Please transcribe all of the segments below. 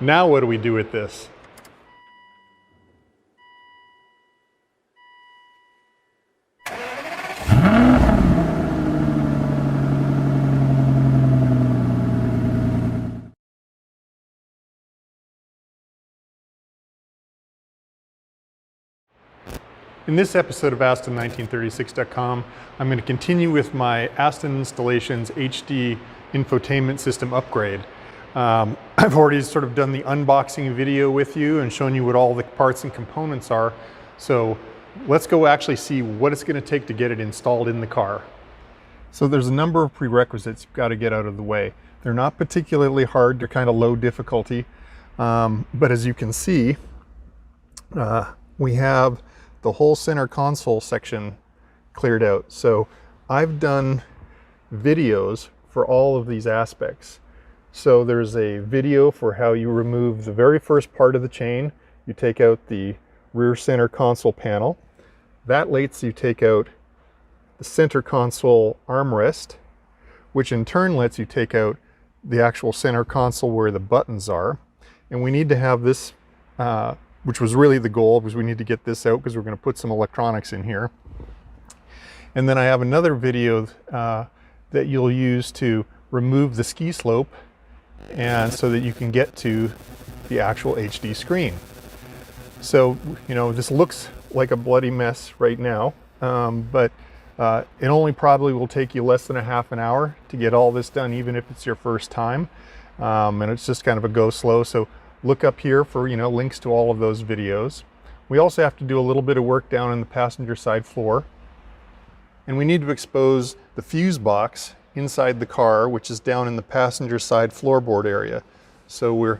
Now what do we do with this? In this episode of Aston1936.com, I'm going to continue with my Aston Installations HD infotainment system upgrade. I've already sort of done the unboxing video with you and shown you what all the parts and components are. So let's go actually see what it's going to take to get it installed in the car. So there's a number of prerequisites you've got to get out of the way. They're not particularly hard, they're kind of low difficulty. But as you can see, we have the whole center console section cleared out. So I've done videos for all of these aspects. So there's a video for how you remove the very first part of the chain. You take out the rear center console panel. That lets you take out the center console armrest, which in turn lets you take out the actual center console where the buttons are. And we need to have this which was really the goal, because we need to get this out because we're going to put some electronics in here. And then I have another video that you'll use to remove the ski slope, and so that you can get to the actual HD screen. So, you know, this looks like a bloody mess right now, but it only probably will take you less than a half an hour to get all this done, even if it's your first time. And it's just kind of a go slow. So look up here for, you know, links to all of those videos. We also have to do a little bit of work down in the passenger side floor. And we need to expose the fuse box inside the car, which is down in the passenger side floorboard area. So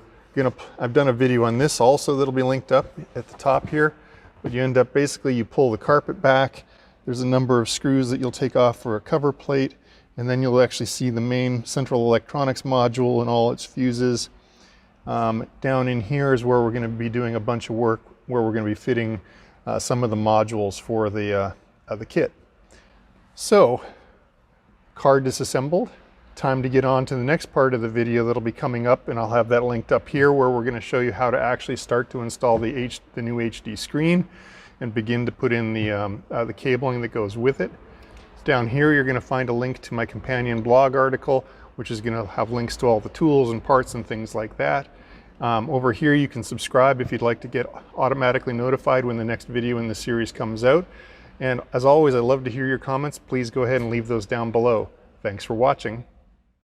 I've done a video on this also that'll be linked up at the top here. But you end up, basically you pull the carpet back. There's a number of screws that you'll take off for a cover plate. And then you'll actually see the main central electronics module and all its fuses. Down in here is where we're going to be doing a bunch of work, where we're going to be fitting some of the modules for the kit. So, car disassembled. Time to get on to the next part of the video that'll be coming up, and I'll have that linked up here, where we're going to show you how to actually start to install the new HD screen and begin to put in the cabling that goes with it. Down here you're going to find a link to my companion blog article, which is going to have links to all the tools and parts and things like that. Over here you can subscribe if you'd like to get automatically notified when the next video in the series comes out. And as always, I love to hear your comments. Please go ahead and leave those down below. Thanks for watching.